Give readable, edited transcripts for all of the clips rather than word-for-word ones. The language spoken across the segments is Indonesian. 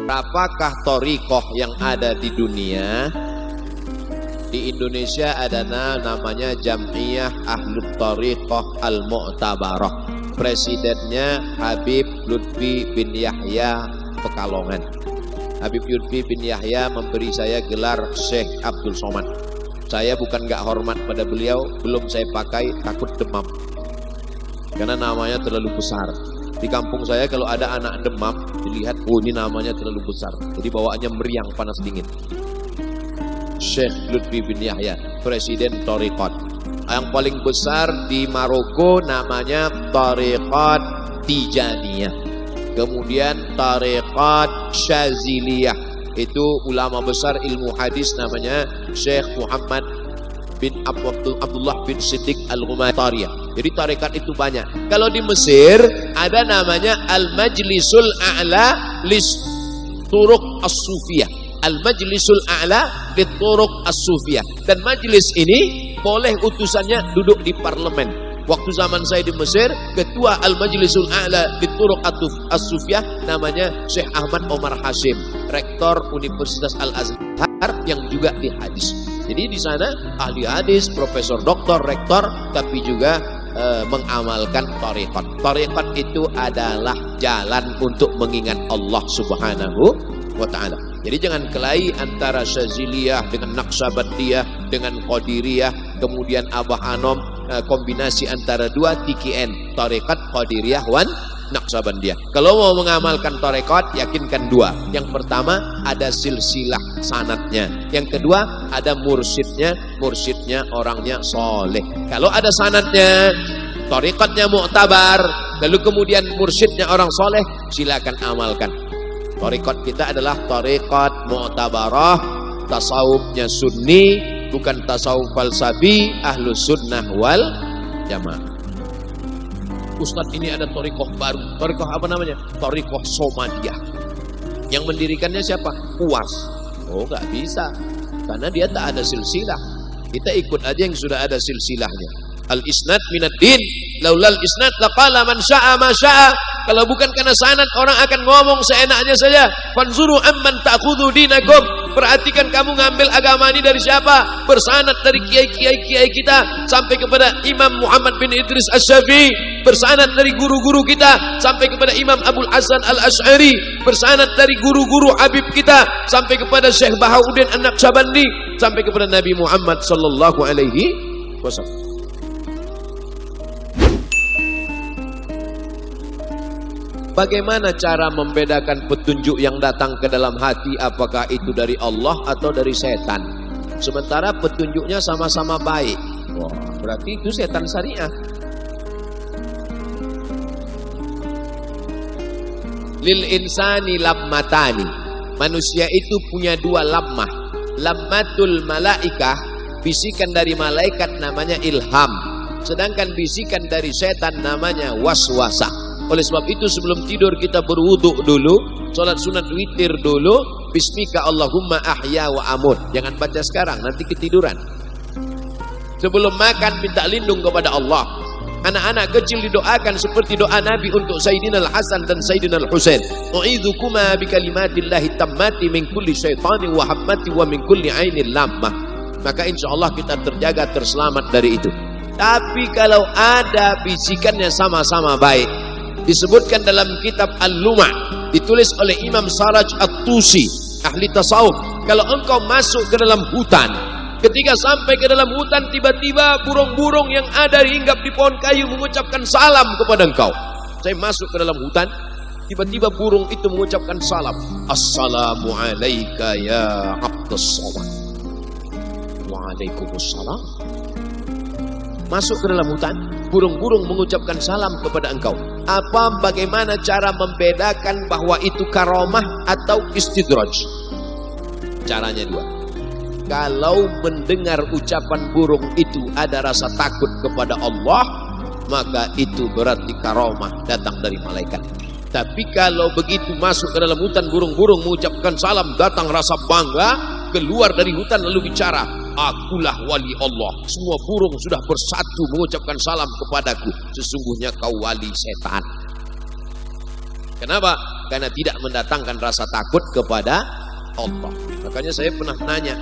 Apakah thariqah yang ada di dunia? Di Indonesia ada namanya Jam'iyah Ahlul Thariqah Al-Mu'tabarah. Presidennya Habib Lutfi bin Yahya Pekalongan. Habib Lutfi bin Yahya memberi saya gelar Syekh Abdul Somad. Saya bukan gak hormat pada beliau, belum saya pakai, takut demam. Karena namanya terlalu besar. Di kampung saya kalau ada anak demam, dilihat, oh ini namanya terlalu besar. Jadi bawaannya meriang, panas dingin. Syekh Lutfi bin Yahya, Presiden Thariqat. Yang paling besar di Maroko namanya Thariqat Tijaniyah. Kemudian Thariqat Syaziliyah. Itu ulama besar ilmu hadis namanya Syekh Muhammad bin Abdullah bin Siddiq Al-Ghumatariyah. Jadi tarekat itu banyak. Kalau di Mesir ada namanya Al-Majlisul A'la Lis-Turuq As-Sufiyah. Al-Majlisul A'la Lis-Turuq As-Sufiyah. Dan majlis ini boleh utusannya duduk di parlemen. Waktu zaman saya di Mesir, ketua Al-Majlisul A'la Lis-Turuq As-Sufiyah namanya Syekh Ahmad Omar Hashim, rektor Universitas Al-Azhar yang juga di hadis. Jadi di sana ahli hadis, profesor, doktor, rektor, tapi juga mengamalkan thariqat. Thariqat itu adalah jalan untuk mengingat Allah Subhanahu wa ta'ala. Jadi jangan kelahi antara Syaziliyah dengan Naqsabandiyah dengan Qadiriyah, kemudian Abah Anom, kombinasi antara dua TKN, thariqat Qadiriyah wan Naqsabandiyah. Kalau mau mengamalkan thariqat, yakinkan dua. Yang pertama ada silsilah sanadnya. Yang kedua ada mursyidnya, mursyidnya orangnya soleh. Kalau ada sanadnya, thariqatnya mu'tabar, lalu kemudian mursyidnya orang soleh, silakan amalkan. Thariqat kita adalah thariqat mu'tabarah, tasawufnya sunni, bukan tasawuf falsafi, ahlus sunnah wal jamaah. Ustadz, ini ada thariqah baru. Thariqah apa namanya? Thariqah Somadiyah. Yang mendirikannya siapa? Uwas. Oh, nggak bisa. Karena dia tak ada silsilah. Kita ikut aja yang sudah ada silsilahnya. Al-isnad minad din. Laulal isnad laqala man sya'a ma sya'a. Kalau bukan karena sanad, orang akan ngomong seenaknya saja. Fanzuru amman ta'khudhu dinakum. Perhatikan kamu ngambil agama ini dari siapa? Bersanad dari kiai-kiai kita sampai kepada Imam Muhammad bin Idris Asy-Syafi'i, bersanad dari guru-guru kita sampai kepada Imam Abul Hasan Al-Asy'ari, bersanad dari guru-guru Habib kita sampai kepada Syekh Bahauddin An-Naqsabandi, sampai kepada Nabi Muhammad sallallahu alaihi wasallam. Bagaimana cara membedakan petunjuk yang datang ke dalam hati, apakah itu dari Allah atau dari setan? Sementara petunjuknya sama-sama baik. Wah, berarti itu setan syariah. Lil insani lammatani. Manusia itu punya dua lammah. Lammatul malaikah, bisikan dari malaikat namanya ilham. Sedangkan bisikan dari setan namanya waswasah. Oleh sebab itu sebelum tidur kita berwudu dulu, sholat sunat witir dulu, bismika Allahumma ahya wa amut. Jangan baca sekarang, nanti ketiduran. Sebelum makan minta lindung kepada Allah. Anak-anak kecil didoakan seperti doa Nabi untuk Sayyidina Al-Hasan dan Sayyidina Al-Husain. U'idhukuma bikalimatillahi tammati min kulli syaitani wa hammati wa min kulli ainin lammah. Maka insya Allah kita terjaga, terselamat dari itu. Tapi kalau ada bisikannya sama-sama baik, disebutkan dalam kitab Al-Lumah, ditulis oleh Imam Saraj At-Tusi, ahli tasawuf. Kalau engkau masuk ke dalam hutan, ketika sampai ke dalam hutan, tiba-tiba burung-burung yang ada hinggap di pohon kayu mengucapkan salam kepada engkau. Saya masuk ke dalam hutan, tiba-tiba burung itu mengucapkan salam. Assalamu alayka ya Abdus Somad. Waalaikumsalam. Masuk ke dalam hutan, burung-burung mengucapkan salam kepada engkau. Bagaimana cara membedakan bahwa itu karamah atau istidraj? Caranya dua. Kalau mendengar ucapan burung itu ada rasa takut kepada Allah, maka itu berarti karamah datang dari malaikat. Tapi kalau begitu masuk ke dalam hutan, burung-burung mengucapkan salam, datang rasa bangga, keluar dari hutan lalu bicara, akulah wali Allah. Semua burung sudah bersatu mengucapkan salam kepadaku. Sesungguhnya kau wali setan. Kenapa? karena tidak mendatangkan rasa takut kepada Allah. Makanya saya pernah nanya,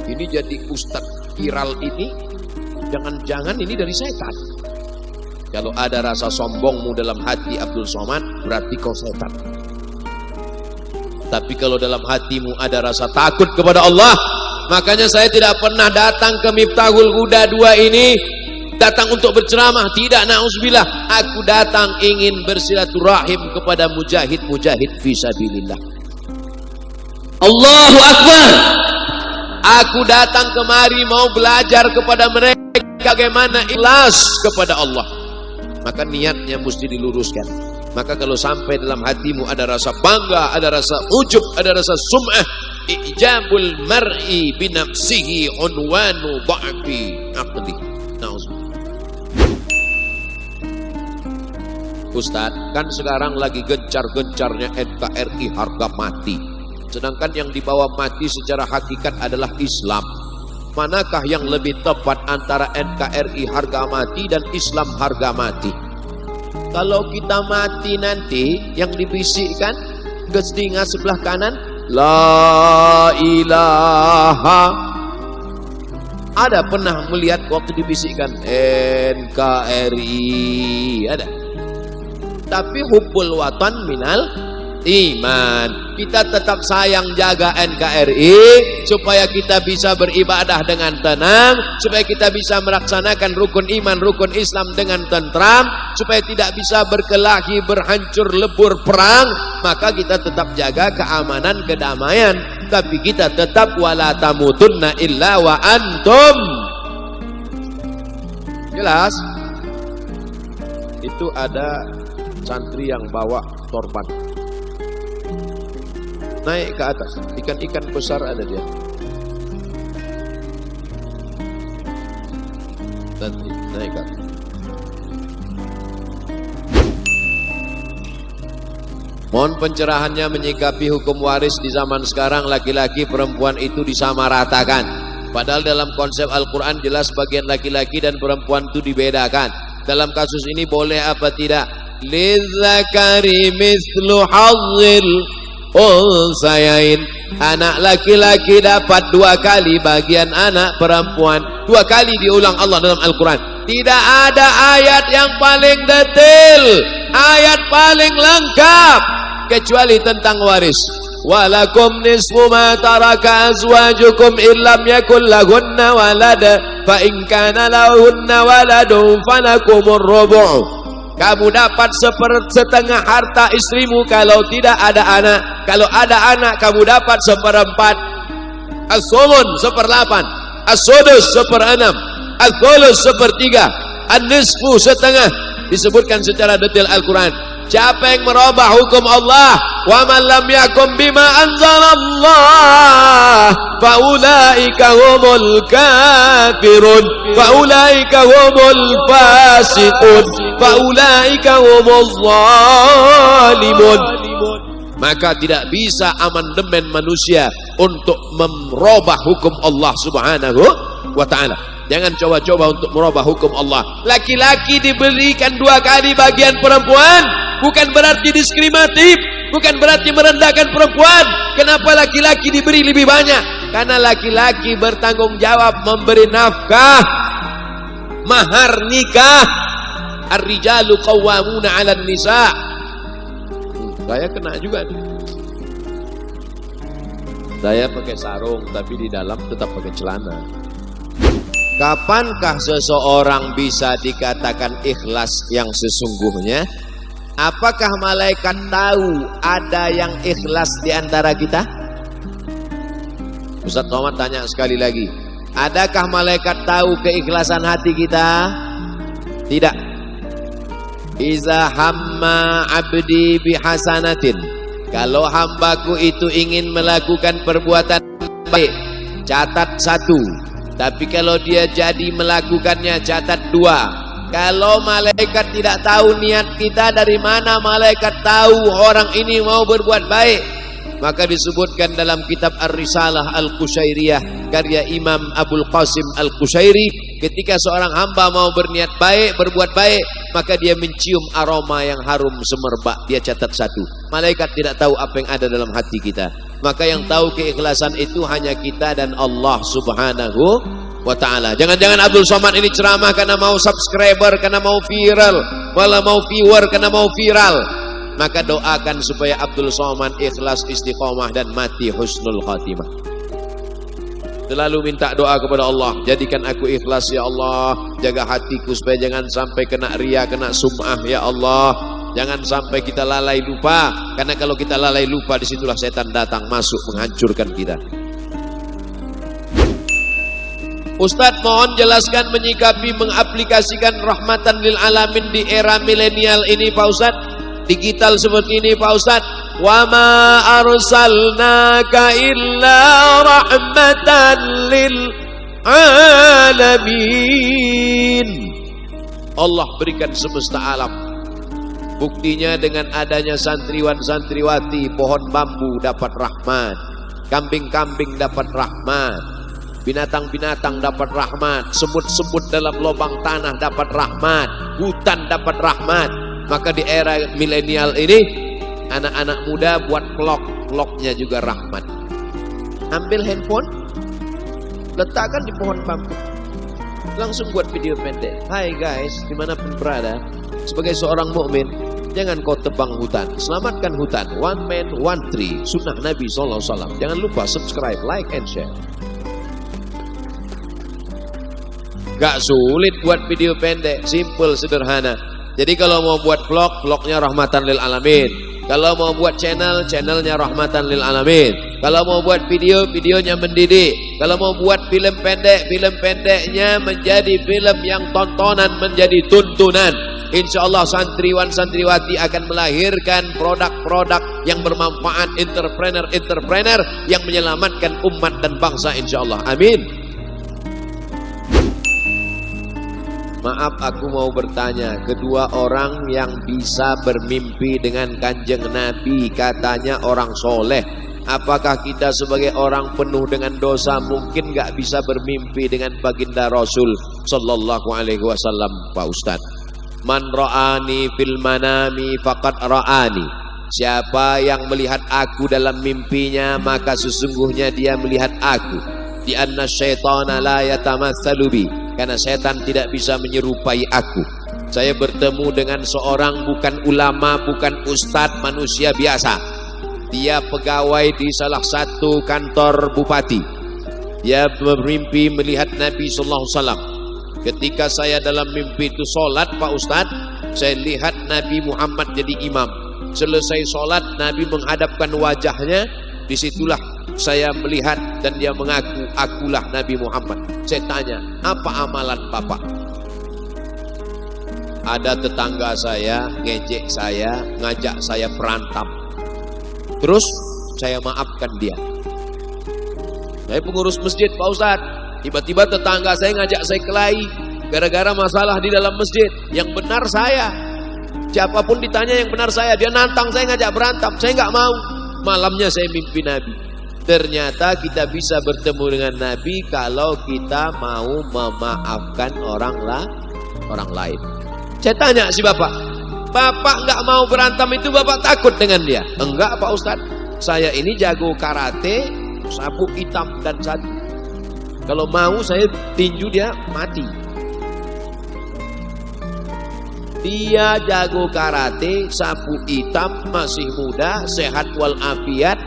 ini jadi ustadz viral ini, jangan-jangan ini dari setan. Kalau ada rasa sombongmu dalam hati Abdul Somad, berarti kau setan. Tapi kalau dalam hatimu ada rasa takut kepada Allah, makanya saya tidak pernah datang ke Miftahul Huda 2 ini datang untuk berceramah, tidak, na'udzubillah. Aku datang ingin bersilaturahim kepada mujahid-mujahid fisabilillah. Allahu Akbar. Aku datang kemari mau belajar kepada mereka bagaimana ikhlas kepada Allah. Maka niatnya mesti diluruskan. Maka kalau sampai dalam hatimu ada rasa bangga, ada rasa ujub, ada rasa sum'ah, ijabul mar'i binafsihi unwanu ba'fi aqli. Ustaz, kan sekarang lagi gencar-gencarnya NKRI harga mati. Sedangkan yang dibawa mati secara hakikat adalah Islam. Manakah yang lebih tepat antara NKRI harga mati dan Islam harga mati? Kalau kita mati nanti, yang dibisikkan ke telinga sebelah kanan, La ilaha. Ada pernah melihat waktu dibisikkan NKRI? Ada. Tapi hubbul watan minal iman. Kita tetap sayang jaga NKRI supaya kita bisa beribadah dengan tenang, supaya kita bisa melaksanakan rukun iman, rukun Islam dengan tentram, supaya tidak bisa berkelahi, berhancur lebur perang. Maka kita tetap jaga keamanan, kedamaian, tapi kita tetap wala tamutunna illa wa antum. Jelas? Itu ada santri yang bawa sorban naik ke atas, ikan-ikan besar ada dia. Nanti naik ke atas. Mohon pencerahannya menyikapi hukum waris di zaman sekarang, laki-laki perempuan itu disamaratakan. Padahal dalam konsep Al-Quran jelas bagian laki-laki dan perempuan itu dibedakan. Dalam kasus ini boleh apa tidak? Lidzakari mislu hazzil unsayain. Anak laki-laki dapat 2 kali bagian anak perempuan. 2 kali diulang Allah dalam Al-Quran. Tidak ada ayat yang paling detail, ayat paling lengkap kecuali tentang waris. Walakum nisfu ma taraka azwajukum illam yakul lahunna walad fa in kana lahunna waladun falakumur rubu'. Kamu dapat setengah harta istrimu kalau tidak ada anak. Kalau ada anak kamu dapat 1/4. As-sumun 1/8, as-sudus 1/6, as-thuluts 1/3, an-nisfu setengah. Disebutkan secara detail Al-Quran. Siapa yang merubah hukum Allah, wa man lam yakum bima anzalallah fa ulaika humul kafirun fa ulaika humul fasiqun fa ulaika humuz zalimun. Maka tidak bisa amandemen manusia untuk merubah hukum Allah Subhanahu wa ta'ala. Jangan coba-coba untuk merubah hukum Allah. Laki-laki diberikan 2 kali bagian perempuan, bukan berarti diskriminatif, bukan berarti merendahkan perempuan. Kenapa laki-laki diberi lebih banyak? Karena laki-laki bertanggung jawab memberi nafkah, mahar nikah. Ar-rijalu qawwamuna 'alan nisa. Saya kena juga nih. Saya pakai sarung tapi di dalam tetap pakai celana. Kapankah seseorang bisa dikatakan ikhlas yang sesungguhnya? Apakah malaikat tahu ada yang ikhlas di antara kita? Ustaz Muhammad tanya sekali lagi. Adakah malaikat tahu keikhlasan hati kita? Tidak. Iza hamma abdi bihasanatin. Kalau hambaku itu ingin melakukan perbuatan baik, catat 1. Tapi kalau dia jadi melakukannya, catat 2. Kalau malaikat tidak tahu niat kita, dari mana malaikat tahu orang ini mau berbuat baik? Maka disebutkan dalam kitab Ar-Risalah Al-Qushairiyah karya Imam Abul Qasim Al-Qushairi, ketika seorang hamba mau berniat baik, berbuat baik, maka dia mencium aroma yang harum semerbak. Dia catat satu. Malaikat tidak tahu apa yang ada dalam hati kita. Maka yang tahu keikhlasan itu hanya kita dan Allah Subhanahu wa ta'ala. Jangan-jangan Abdul Somad ini ceramah karena mau subscriber, karena mau viral, malah mau viewer karena mau viral. Maka doakan supaya Abdul Somad ikhlas, istiqomah dan mati husnul khatimah. Selalu minta doa kepada Allah, jadikan aku ikhlas ya Allah, jaga hatiku supaya jangan sampai kena ria, kena sum'ah ya Allah. Jangan sampai kita lalai lupa, karena kalau kita lalai lupa disitulah setan datang masuk menghancurkan kita. Ustadz mohon jelaskan menyikapi mengaplikasikan rahmatan lil alamin di era milenial ini Pak Ustadz, digital seperti ini Pak Ustadz. Wa ma arsalnaka illa rahmatan lil alamin. Allah berikan semesta alam. Buktinya dengan adanya santriwan santriwati, pohon bambu dapat rahmat, kambing-kambing dapat rahmat, binatang-binatang dapat rahmat, semut-semut dalam lubang tanah dapat rahmat, hutan dapat rahmat. Maka di era milenial ini anak-anak muda buat vlog-vlognya juga rahmat. Ambil handphone, letakkan di pohon bambu, langsung buat video pendek. Hai guys, dimanapun berada, sebagai seorang mukmin, jangan kau tebang hutan, selamatkan hutan. One man, one tree, sunnah Nabi SAW. Jangan lupa subscribe, like, and share. Gak sulit buat video pendek, simple, sederhana. Jadi kalau mau buat vlog, vlognya rahmatan lil alamin. Kalau mau buat channel, channelnya rahmatan lil alamin. Kalau mau buat video, videonya mendidik. Kalau mau buat film pendek, film pendeknya menjadi film yang tontonan, menjadi tuntunan. Insya Allah santriwan santriwati akan melahirkan produk-produk yang bermanfaat, entrepreneur-entrepreneur yang menyelamatkan umat dan bangsa insya Allah. Amin. Maaf, aku mau bertanya, kedua orang yang bisa bermimpi dengan kanjeng Nabi katanya orang soleh. Apakah kita sebagai orang penuh dengan dosa mungkin gak bisa bermimpi dengan baginda Rasul Sallallahu Alaihi Wasallam Pak Ustadz? Man ra'ani fil manami faqad ra'ani. Siapa yang melihat aku dalam mimpinya maka sesungguhnya dia melihat aku. Di anna syaitana la yatamatsalu bi. Karena setan tidak bisa menyerupai aku. Saya bertemu dengan seorang bukan ulama, bukan ustadz, manusia biasa. Dia pegawai di salah satu kantor bupati. Dia bermimpi melihat Nabi SAW. Ketika saya dalam mimpi itu sholat Pak Ustadz, saya lihat Nabi Muhammad jadi imam. Selesai sholat Nabi menghadapkan wajahnya. Disitulah saya melihat dan dia mengaku akulah Nabi Muhammad. Saya tanya, apa amalan Bapak? Ada tetangga saya ngejek saya, ngajak saya berantem. Terus saya maafkan dia. Saya pengurus masjid Pak Ustadz. Tiba-tiba tetangga saya ngajak saya kelahi gara-gara masalah di dalam masjid. Yang benar saya. Siapapun ditanya yang benar saya. Dia nantang saya ngajak berantem. Saya nggak mau. Malamnya saya mimpi Nabi. Ternyata kita bisa bertemu dengan Nabi kalau kita mau memaafkan orang lain. Saya tanya si bapak nggak mau berantem itu bapak takut dengan dia? Enggak Pak Ustadz, saya ini jago karate, sabuk hitam dan satu. Kalau mau saya tinju dia mati. Dia jago karate, sapu hitam, masih muda, sehat walafiat,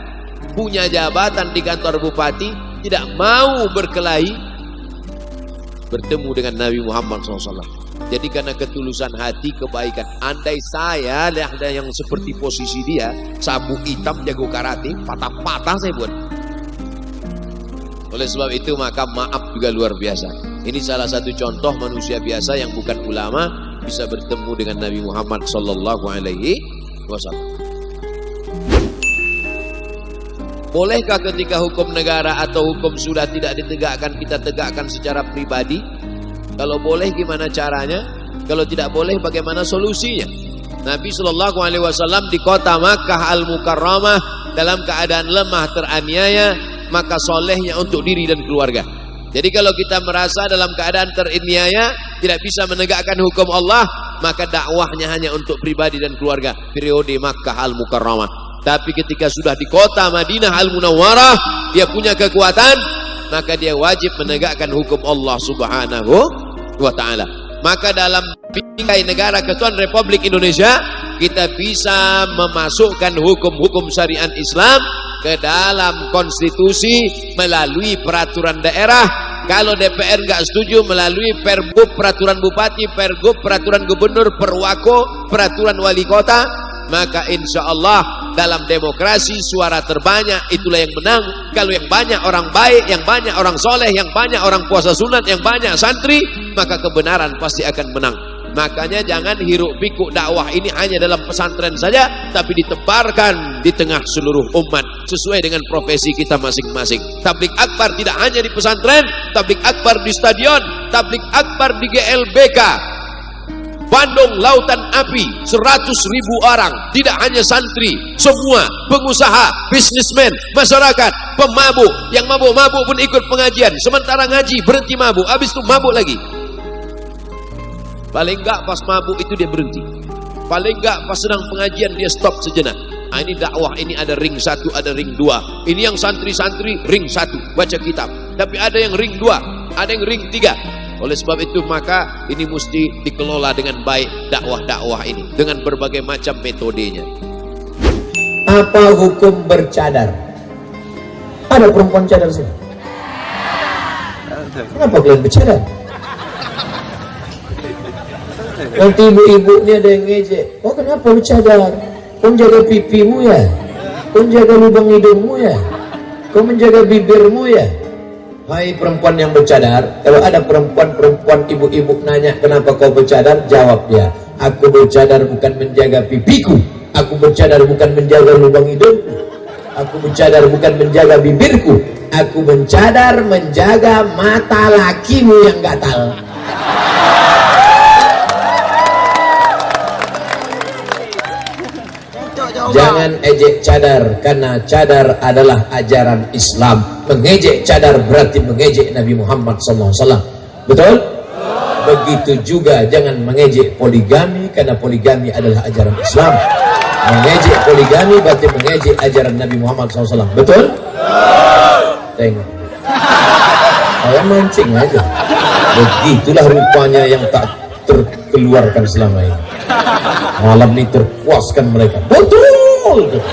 punya jabatan di kantor bupati, tidak mau berkelahi, bertemu dengan Nabi Muhammad SAW. Jadi karena ketulusan hati, kebaikan. Andai saya ada yang seperti posisi dia, sapu hitam, jago karate, patah-patah saya buat. Oleh sebab itu maka maaf juga luar biasa. Ini salah satu contoh manusia biasa yang bukan ulama bisa bertemu dengan Nabi Muhammad Sallallahu Alaihi Wasallam. Bolehkah ketika hukum negara atau hukum sudah tidak ditegakkan kita tegakkan secara pribadi? Kalau boleh gimana caranya? Kalau tidak boleh bagaimana solusinya? Nabi Sallallahu Alaihi Wasallam di kota Makkah Al-Mukarramah dalam keadaan lemah teraniaya, maka solehnya untuk diri dan keluarga. Jadi kalau kita merasa dalam keadaan teraniaya tidak bisa menegakkan hukum Allah, maka dakwahnya hanya untuk pribadi dan keluarga periode Makkah Al-Mukarramah. Tapi ketika sudah di kota Madinah Al-Munawwarah, dia punya kekuatan, maka dia wajib menegakkan hukum Allah Subhanahu wa ta'ala. Maka dalam bingkai negara kesatuan Republik Indonesia, kita bisa memasukkan hukum-hukum syariat Islam ke dalam konstitusi melalui peraturan daerah. Kalau DPR nggak setuju, melalui Pergub, peraturan bupati, Pergub, peraturan gubernur, Perwako, peraturan wali kota. Maka insya Allah dalam demokrasi suara terbanyak itulah yang menang. Kalau yang banyak orang baik, yang banyak orang soleh, yang banyak orang puasa sunat, yang banyak santri, maka kebenaran pasti akan menang. Makanya jangan hiruk pikuk dakwah ini hanya dalam pesantren saja, tapi ditebarkan di tengah seluruh umat sesuai dengan profesi kita masing-masing. Tablik akbar tidak hanya di pesantren, tablik akbar di stadion, tablik akbar di GLBK Bandung Lautan Api, 100.000 orang, tidak hanya santri, semua pengusaha, bisnismen, masyarakat, pemabuk, yang mabuk-mabuk pun ikut pengajian, sementara ngaji berhenti mabuk, habis itu mabuk lagi. Paling enggak pas mabuk itu dia berhenti, paling enggak pas sedang pengajian dia stop sejenak. Nah, ini dakwah, ini ada ring 1, ada ring 2. Ini yang santri-santri ring 1 baca kitab, tapi ada yang ring 2, ada yang ring 3. Oleh sebab itu maka ini mesti dikelola dengan baik, dakwah-dakwah ini dengan berbagai macam metodenya. Apa hukum bercadar? Ada perempuan cadar sini? Kenapa kalian bercadar? Nanti ibu-ibu ini ada yang ngejek. Oh, kenapa bercadar? Kau menjaga pipimu ya? Kau menjaga lubang hidungmu ya? Kau menjaga bibirmu ya? Hai perempuan yang bercadar, kalau ada perempuan-perempuan ibu-ibu nanya kenapa kau bercadar, jawab dia, aku bercadar bukan menjaga pipiku, aku bercadar bukan menjaga lubang hidungku, aku bercadar bukan menjaga bibirku, aku bercadar menjaga mata lakimu yang gatal. Jangan ejek cadar, karena cadar adalah ajaran Islam. Mengejek cadar berarti mengejek Nabi Muhammad SAW. Betul? Begitu juga jangan mengejek poligami, karena poligami adalah ajaran Islam. Mengejek poligami berarti mengejek ajaran Nabi Muhammad SAW. Betul? Tengok, saya mancing aja. Begitulah rupanya yang tak terkeluarkan selama ini. Malam ini terpuaskan mereka. Betul,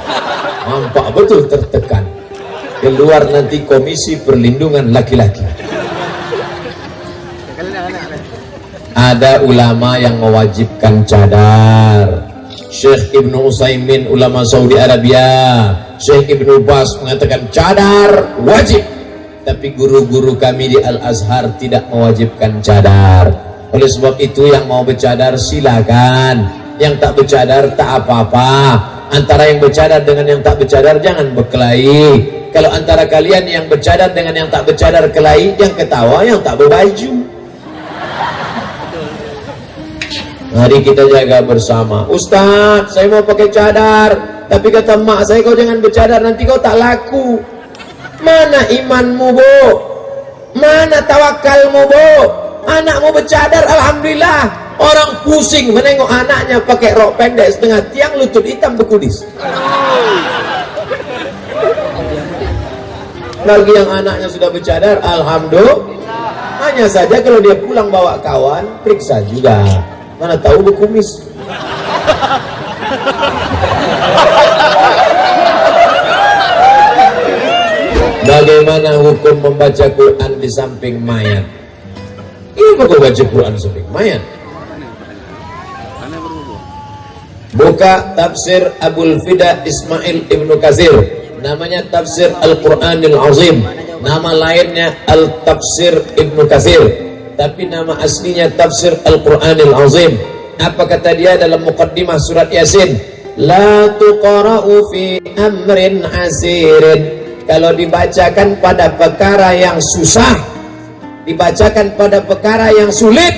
nampak betul tertekan. Keluar nanti Komisi Perlindungan Laki-laki. Ada ulama yang mewajibkan cadar. Syekh Ibnu Utsaimin, ulama Saudi Arabia, Syekh Ibnu Bas mengatakan cadar wajib. Tapi guru-guru kami di Al-Azhar tidak mewajibkan cadar. Oleh sebab itu yang mau bercadar silakan, yang tak bercadar tak apa-apa. Antara yang bercadar dengan yang tak bercadar jangan berkelahi. Kalau antara kalian yang bercadar dengan yang tak bercadar kelahi, yang ketawa yang tak berbaju. Mari kita jaga bersama. Ustaz, saya mau pakai cadar, tapi kata mak saya kau jangan bercadar, nanti kau tak laku. Mana imanmu, Bu? Mana tawakalmu, Bu? Anakmu bercadar, alhamdulillah. Orang pusing menengok anaknya pakai rok pendek setengah tiang, lutut hitam berkulis. Lagi yang anaknya sudah bercadar, alhamdulillah. Hanya saja kalau dia pulang bawa kawan, periksa juga. Mana tahu berkumis. Bagaimana hukum membaca Quran di samping mayat? Ini kok baca Quran di samping mayat? Buka tafsir Abul Fida Ismail Ibnu Katsir, namanya tafsir Al-Quranil Azim. Nama lainnya Al-Tafsir Ibnu Katsir, tapi nama aslinya tafsir Al-Quranil Azim. Apa kata dia dalam muqaddimah surat Yasin? La tuqra'u fi amrin asirin. Kalau dibacakan pada perkara yang susah, dibacakan pada perkara yang sulit,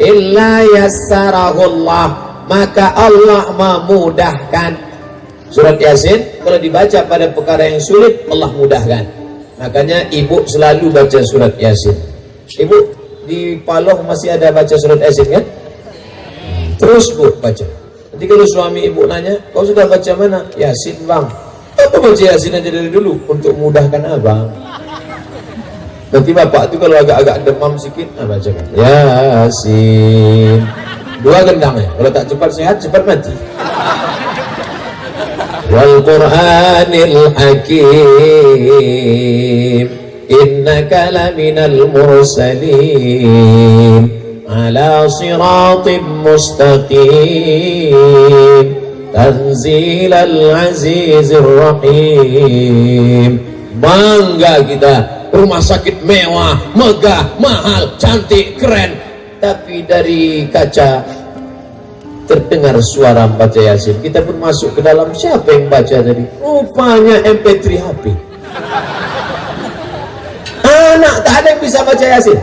illa yassarahullah, maka Allah memudahkan. Surat Yasin kalau dibaca pada perkara yang sulit, Allah mudahkan. Makanya ibu selalu baca surat Yasin. Ibu di Paloh masih ada baca surat Yasin kan? Terus Bu baca. Nanti kalau suami ibu nanya, kau sudah baca mana? Yasin bang. Apa baca Yasin aja dari dulu untuk memudahkan abang. Nanti bapak itu kalau agak-agak demam sedikit, bacakan Yasin. 2 gendangnya. Kalau tak cepat sehat, cepat mati. Wal Qur'anil Hakim, innaka laminal mursalin ala siratim mustaqim tanzilal azizir rahim. Bangga kita, rumah sakit mewah, megah, mahal, cantik, keren, tapi dari kaca terdengar suara baca Yasin. Kita pun masuk ke dalam, siapa yang baca tadi? Rupanya MP3 HP. Anak tak ada yang bisa baca Yasin.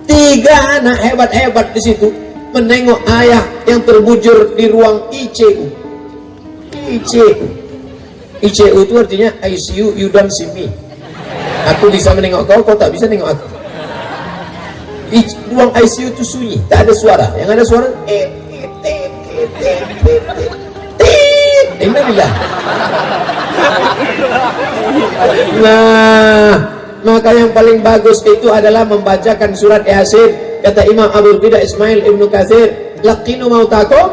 3 anak hebat-hebat di situ menengok ayah yang terbujur di ruang ICU. ICU itu artinya ICU, you don't see me. Aku bisa menengok kau, kau tak bisa menengok aku. Ruang ICU itu sunyi, tak ada suara. Yang ada suara Innalillah. Nah, maka yang paling bagus itu adalah membacakan surat Yasin. Kata Imam Abul Fida Ismail Ibnu Katsir, laqinu mautakum,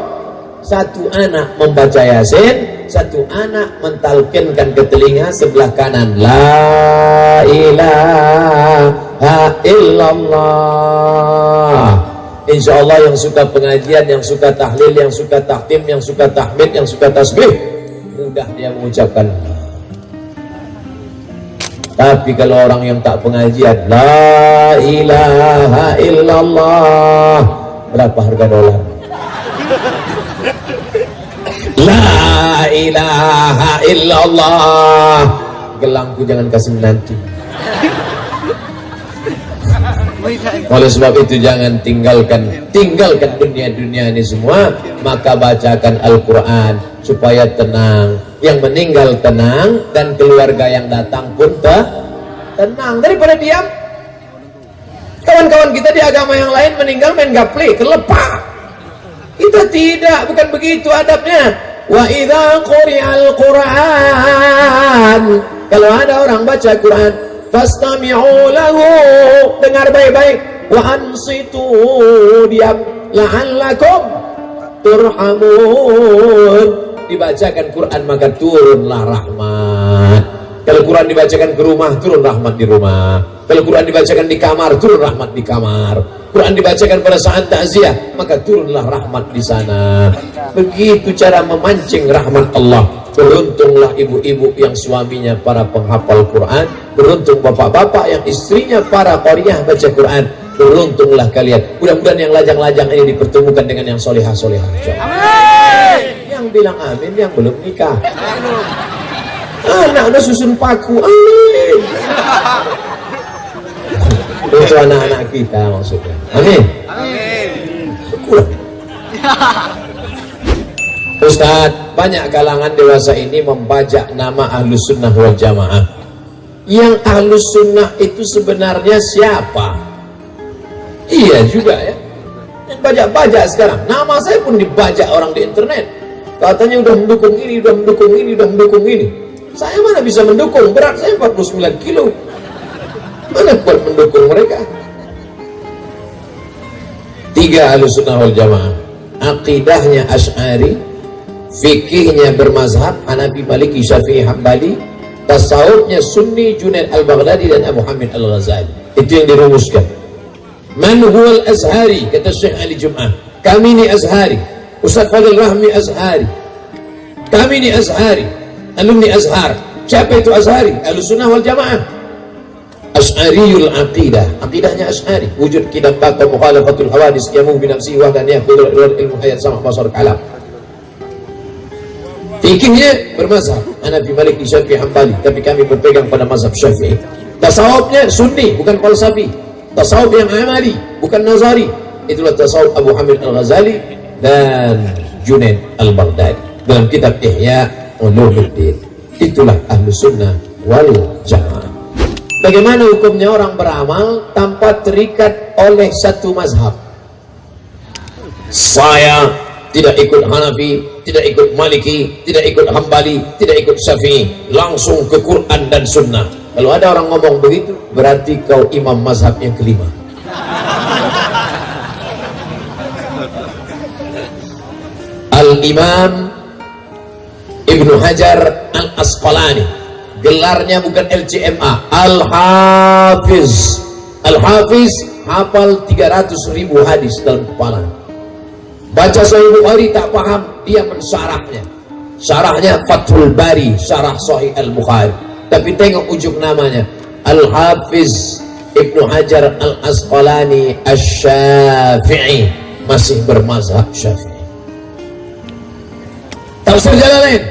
1 anak membaca Yasin, 1 anak mentalkinkan ke telinga sebelah kanan, la ilaha illallah. Insya Allah yang suka pengajian, yang suka tahlil, yang suka tahtim, yang suka tahmid, yang suka tasbih, mudah dia mengucapkan. Tapi kalau orang yang tak pengajian, la ilaha illallah, berapa harga dolar? La ilaha illallah, gelangku jangan kasih menantu. Oleh sebab itu jangan tinggalkan dunia ini semua, maka bacakan Al-Quran supaya tenang, yang meninggal tenang dan keluarga yang datang pun tenang. Daripada diam, kawan-kawan kita di agama yang lain meninggal main gaple, kelepak. Kita tidak, bukan begitu adabnya. Wa idza quri'al Qur'an, kalau ada orang baca Quran, fastami'u lahu, dengar baik-baik, wa ansitu, diam, la'allakum turhamun. Dibacakan Quran maka turunlah rahmat. Kalau Quran dibacakan ke rumah, turun rahmat di rumah. Kalau Quran dibacakan di kamar, turun rahmat di kamar. Quran dibacakan pada saat takziah, maka turunlah rahmat di sana. Begitu cara memancing rahmat Allah. Beruntunglah ibu-ibu yang suaminya para penghafal Quran, beruntung bapak-bapak yang istrinya para qariah baca Quran. Beruntunglah kalian. Mudah-mudahan yang lajang-lajang ini dipertemukan dengan yang solihah-solihah. Amin. Yang bilang amin yang belum nikah. Anak udah susun paku. Amin. Untuk anak-anak kita maksudnya. Amin. Amin. Ustadz, banyak kalangan dewasa ini membajak nama Ahlus Sunnah wal Jamaah. Yang Ahlus Sunnah itu sebenarnya siapa? Iya juga ya. Yang bajak-bajak sekarang. Nama saya pun dibajak orang di internet. Katanya udah mendukung ini, udah mendukung ini, udah mendukung ini. Saya mana bisa mendukung? Berat saya 49 kilo. Mana buat mendukung mereka? 3 Ahlus Sunnah wal Jamaah. Aqidahnya Asy'ari, fikihnya bermazhab Hanafi, Maliki, Syafi'i, Hambali, tasawufnya Sunni, Junaid al-Baghdadi dan Abu Hamid al-Ghazali. Itu yang dirumuskan. Man huwal Azhari, kata Syekh Ali Jum'ah. Kami ini Azhari. Ustaz Fadil Rahmi Azhari. Kami ini Azhari, alumni Azhar. Siapa itu Azhari? Ahlus Sunnah wal Jamaah. Asy'ariyul aqidah. Aqidahnya Asy'ari. Wujud kitab baqa mukhalafatul hawadis, yamuh binafsihi wahdaniyah qudrat ilmu hayat sama basar kalam. Fikihnya bermazhab Hanafi, Maliki, Syafi'i, Hambali, tapi kami berpegang pada mazhab Syafi'i. Tasawufnya Sunni, bukan falsafi. Tasawuf yang amali, bukan nazari. Itulah tasawuf Abu Hamid al-Ghazali dan Junaid al-Baghdadi dalam kitab Ihya Ulumuddin. Itulah Ahlus Sunnah wal Jamaah. Bagaimana hukumnya orang beramal tanpa terikat oleh satu mazhab? Saya tidak ikut Hanafi, tidak ikut Maliki, tidak ikut Hambali, tidak ikut Syafi'i, langsung ke Quran dan Sunnah. Kalau ada orang ngomong begitu, berarti kau imam mazhab yang kelima. Al-Imam Ibnu Hajar Al-Asqalani, gelarnya bukan LCMA, Al-Hafiz. Al-Hafiz hafal 300.000 hadis dalam kepala. Baca Sahih Bukhari tak paham, dia mensyarahnya. Syarahnya Fathul Bari, syarah Sahih Al-Bukhari. Tapi tengok ujung namanya, Al-Hafiz Ibnu Hajar Al-Asqalani Asy-Syafi'i, masih bermazhab Syafi'i. Tafsir Jalalain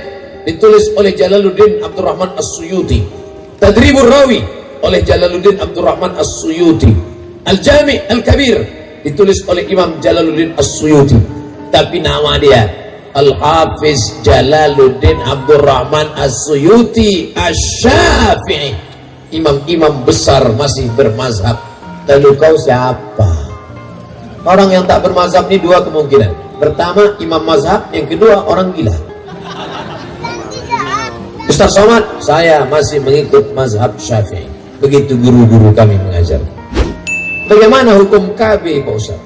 ditulis oleh Jalaluddin Abdurrahman As-Suyuti. Tadribur Rawi oleh Jalaluddin Abdurrahman As-Suyuti. Al-Jami' Al-Kabir ditulis oleh Imam Jalaluddin As-Suyuti. Tapi nama dia Al-Hafiz Jalaluddin Abdurrahman As-Suyuti Asy-Syafi'i, imam-imam besar masih bermazhab. Lalu kau siapa? Orang yang tak bermazhab ini dua kemungkinan. Pertama, imam mazhab. Yang kedua, orang gila. Ustaz Somad, saya masih mengikut mazhab Syafi'i. Begitu guru-guru kami mengajar. Bagaimana hukum KB, Pak Ustaz?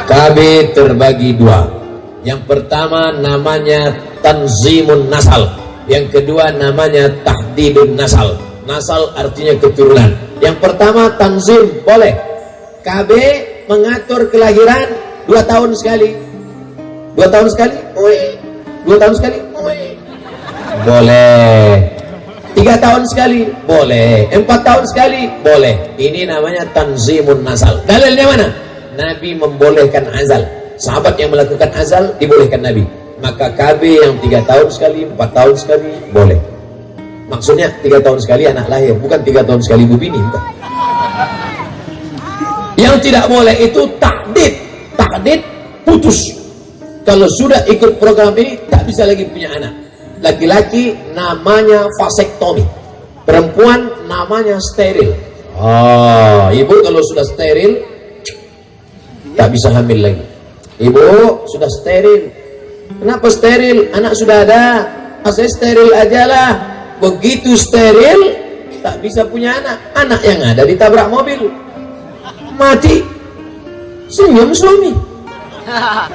KB terbagi dua. Yang pertama namanya Tanzimun Nasal. Yang kedua namanya Tahdidun Nasal. Nasal artinya keturunan. Yang pertama tanzim, boleh. KB mengatur kelahiran 2 tahun sekali. 2 tahun sekali? 2 tahun sekali? Boleh. 3 tahun sekali? Boleh. 4 tahun sekali? Boleh. Ini namanya tanzimun nasal. Dalilnya mana? Nabi membolehkan azal. Sahabat yang melakukan azal dibolehkan Nabi. Maka KB yang 3 tahun sekali, 4 tahun sekali, boleh. Maksudnya 3 tahun sekali anak lahir, bukan 3 tahun sekali ibu bini, bukan. Yang tidak boleh itu takdid. Takdid putus. Kalau sudah ikut program ini tak bisa lagi punya anak. Laki-laki namanya vasektomi, perempuan namanya steril. Ibu kalau sudah steril tak bisa hamil lagi. Ibu sudah steril. Kenapa steril? Anak sudah ada. Saya steril aja lah. Begitu steril tak bisa punya anak. Anak yang ada ditabrak mobil, mati. Senyum suami. Nah,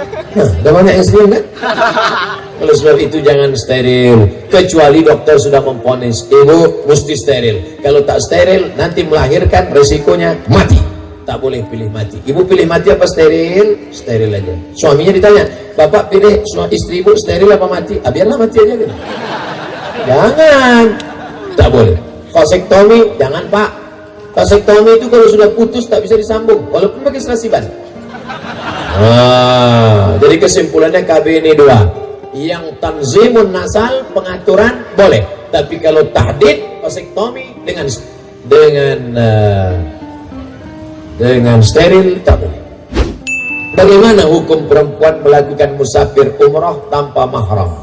ada banyak yang senyum kan? Kalau sebab itu jangan steril. Kecuali dokter sudah memvonis ibu mesti steril. Kalau tak steril nanti melahirkan resikonya mati. Tak boleh pilih mati. Ibu pilih mati apa steril? Steril aja. Suaminya ditanya, bapak pilih istri ibu steril apa mati? Biarlah mati aja kan? Jangan. Tak boleh. Vasektomi jangan pak. Vasektomi itu kalau sudah putus tak bisa disambung walaupun pakai selasiban. Jadi kesimpulannya KB ini dua. Yang tanzimun nasal, pengaturan boleh, tapi kalau tahdid vasektomi dengan steril tak boleh. Bagaimana hukum perempuan melakukan musafir umrah tanpa mahram?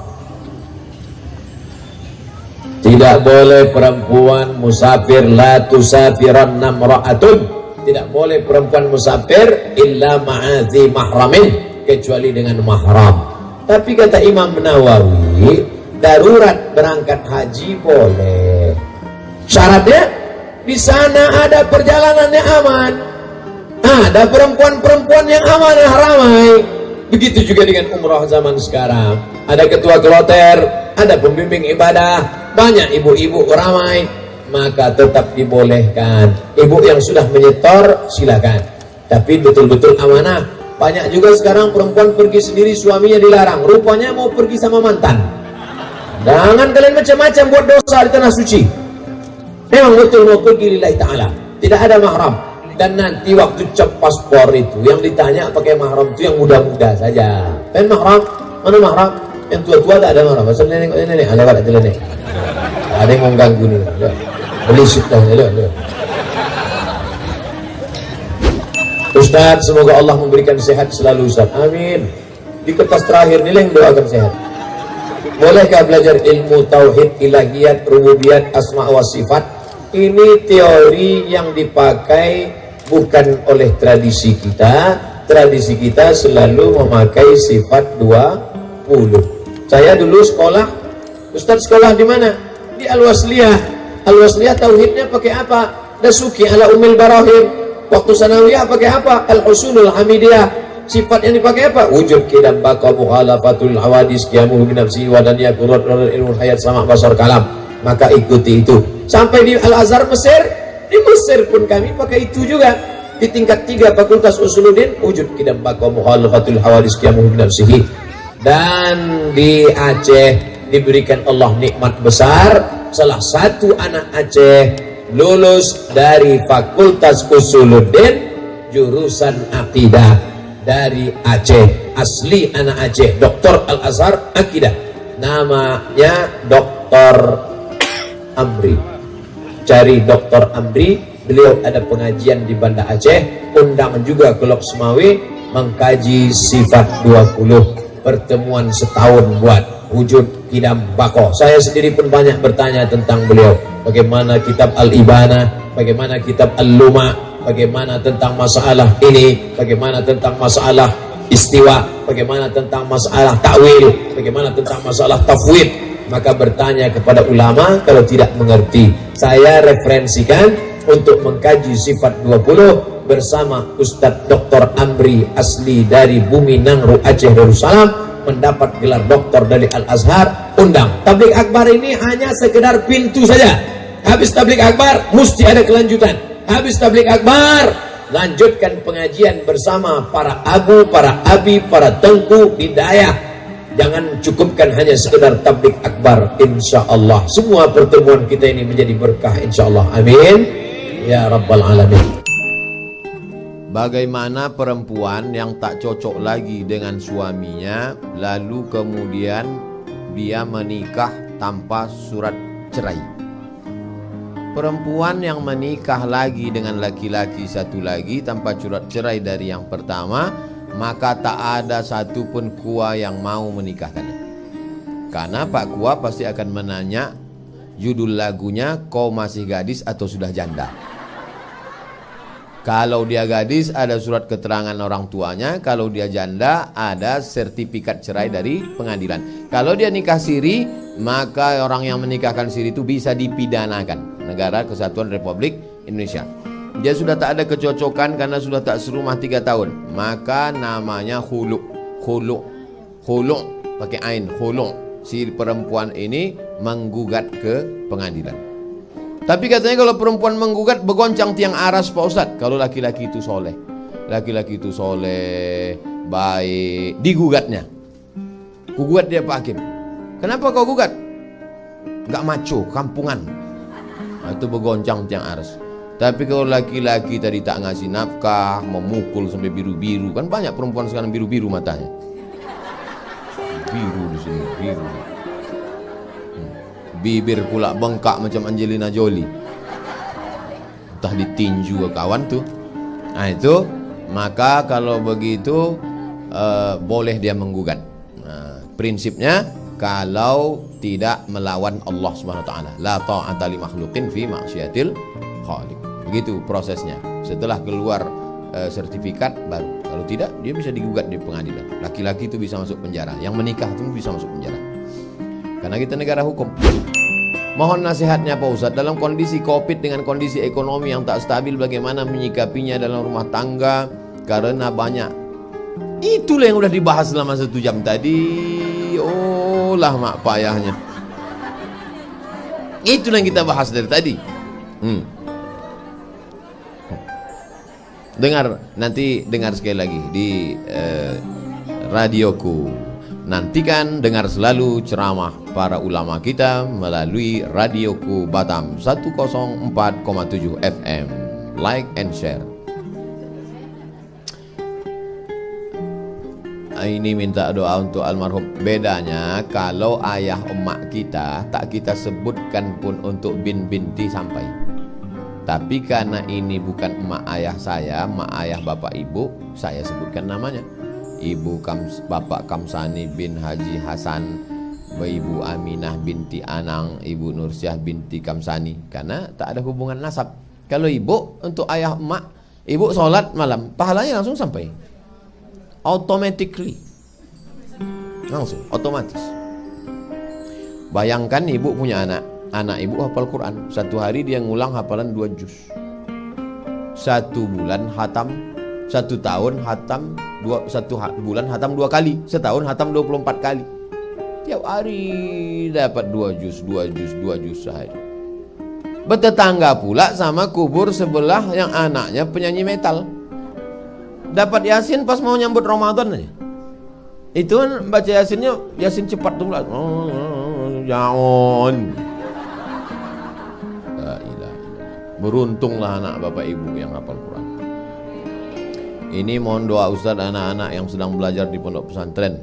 Tidak boleh perempuan musafir, la tusafiranna imra'atun. Tidak boleh perempuan musafir illa ma'adzi mahramin, kecuali dengan mahram. Tapi kata Imam Nawawi, darurat berangkat haji boleh. Syaratnya di sana ada perjalanannya aman. Ada perempuan-perempuan yang amanah ramai. Begitu juga dengan umrah zaman sekarang. Ada ketua kloter, ada pembimbing ibadah, banyak ibu-ibu ramai, maka tetap dibolehkan. Ibu yang sudah menyetor silakan, tapi betul-betul amanah. Banyak juga sekarang perempuan pergi sendiri, suaminya dilarang, rupanya mau pergi sama mantan. Jangan kalian macam-macam buat dosa di tanah suci. Memang betul mau pergi lillahi ta'ala, tidak ada mahram. Dan nanti waktu cap paspor itu yang ditanya pakai mahram itu yang muda-muda saja. Kan mahram? Mana mahram? Yang tua-tua tak ada mahram. Pasal nenek, lewat aja nenek. Ada yang mengganggu nih. Belisik dah. Ustaz, semoga Allah memberikan sehat selalu Ustaz. Amin. Di kertas terakhir ini yang doakan sehat. Bolehkah belajar ilmu tauhid, ilahiyat, rububiyat, asma wa sifat? Ini teori yang dipakai bukan oleh tradisi kita. Tradisi kita selalu memakai sifat 20. Saya dulu sekolah, Ustadz sekolah di mana? Di Al-Wasliyah. Al-Wasliyah tauhidnya pakai apa? Dasuki ala umil barahim. Waktu sanawiyah pakai apa? Al-Husunul Hamidiyah. Sifat yang dipakai apa? Wujud kidam baqa mukhalafatul hawadis qiyamuhu binafsi wa daniyah qurat ilmu hayat sama basar kalam. Maka ikuti itu. Sampai di Al-Azhar Mesir, di Mesir pun kami pakai itu juga. Di tingkat 3 Fakultas Usuluddin, wujud kidam baqa mukhalafatul hawadis qiyamuhu binafsihi. Dan di Aceh diberikan Allah nikmat besar, salah satu anak Aceh lulus dari Fakultas Usuluddin jurusan akidah dari Aceh, asli anak Aceh, Dr. Al-Azhar Akidah, namanya Dr. Amri. Cari Dr. Amri, beliau ada pengajian di Banda Aceh, undang juga ke Lok Semawi, mengkaji sifat 20, pertemuan setahun buat wujud kidam bako. Saya sendiri pun banyak bertanya tentang beliau, bagaimana kitab Al-Ibana, bagaimana kitab Al-Luma, bagaimana tentang masalah ini, bagaimana tentang masalah istiwa, bagaimana tentang masalah ta'wil, bagaimana tentang masalah tafwid. Maka bertanya kepada ulama kalau tidak mengerti. Saya referensikan untuk mengkaji sifat 20 bersama Ustadz Dr. Amri, asli dari bumi Nangru Aceh Darussalam, mendapat gelar doktor dari Al-Azhar. Undang. Tabligh akbar ini hanya sekedar pintu saja. Habis tabligh akbar mesti ada kelanjutan. Habis tabligh akbar, lanjutkan pengajian bersama para abu, para abi, para tengku di dayah. Jangan cukupkan hanya sekedar tabligh akbar. Insya Allah semua pertemuan kita ini menjadi berkah, insya Allah. Amin ya rabbal alamin. Bagaimana perempuan yang tak cocok lagi dengan suaminya, lalu kemudian dia menikah tanpa surat cerai? Perempuan yang menikah lagi dengan laki-laki satu lagi tanpa surat cerai dari yang pertama, maka tak ada satupun kua yang mau menikahkannya. Karena Pak Kua pasti akan menanya judul lagunya, kau masih gadis atau sudah janda? Kalau dia gadis ada surat keterangan orang tuanya, kalau dia janda ada sertifikat cerai dari pengadilan. Kalau dia nikah siri, maka orang yang menikahkan siri itu bisa dipidanakan. Negara Kesatuan Republik Indonesia. Dia sudah tak ada kecocokan karena sudah tak serumah 3 tahun, maka namanya khulu. Khulu pakai ain, khulu. Si perempuan ini menggugat ke pengadilan. Tapi katanya kalau perempuan menggugat begoncang tiang aras Pak Ustadz. Kalau laki-laki itu soleh, laki-laki itu soleh, baik, digugatnya. Gugat dia Pak Hakim. Kenapa kau gugat? Gak maco, kampungan. Nah, itu begoncang tiang aras. Tapi kalau laki-laki tadi tak ngasih nafkah, memukul sampai biru-biru, kan banyak perempuan sekarang biru-biru matanya. Biru di sini, biru. Bibir pula bengkak macam Angelina Jolie. Entah ditinju ke kawan tuh. Nah itu, maka kalau begitu boleh dia menggugat. Nah, prinsipnya kalau tidak melawan Allah Subhanahu wa taala. La ta'ata li makhluqin fi ma'siyatil khaliq. Begitu prosesnya. Setelah keluar sertifikat baru. Kalau tidak, dia bisa digugat di pengadilan. Laki-laki itu bisa masuk penjara. Yang menikah itu bisa masuk penjara. Karena kita negara hukum. Mohon nasihatnya Pak Ustadz, dalam kondisi Covid dengan kondisi ekonomi yang tak stabil, bagaimana menyikapinya dalam rumah tangga? Karena banyak. Itulah yang udah dibahas selama 1 jam tadi. Oh lah mak payahnya. Itulah yang kita bahas dari tadi. Nanti dengar sekali lagi di radioku. Nantikan dengar selalu ceramah para ulama kita melalui radioku Batam 104,7 FM. Like and share. Ini minta doa untuk almarhum. Bedanya kalau ayah emak kita tak kita sebutkan pun untuk binti sampai. Tapi karena ini bukan emak ayah saya, emak ayah bapak ibu, saya sebutkan namanya. Bapak Kamsani bin Haji Hasan, Ibu Aminah binti Anang, Ibu Nursyah binti Kamsani, karena tak ada hubungan nasab. Kalau ibu untuk ayah emak Ibu sholat malam, pahalanya langsung sampai. Automatically. Langsung, otomatis. Bayangkan ibu punya anak. Anak ibu hafal Quran. Satu hari dia ngulang hafalan 2 juz. 1 bulan hatam. 1 tahun hatam. 1 bulan hatam 2 kali. Setahun hatam 24 kali. Tiap hari dapat 2 juz, 2 juz, 2 juz sehari. Bertetangga pula sama kubur sebelah yang anaknya penyanyi metal. Dapat Yasin pas mau nyambut Ramadan aja. Itu kan baca Yasinnya, Yasin cepat tuh. Jangan. Beruntunglah anak bapak ibu yang hafal Quran. Ini mohon doa Ustaz anak-anak yang sedang belajar di pondok pesantren.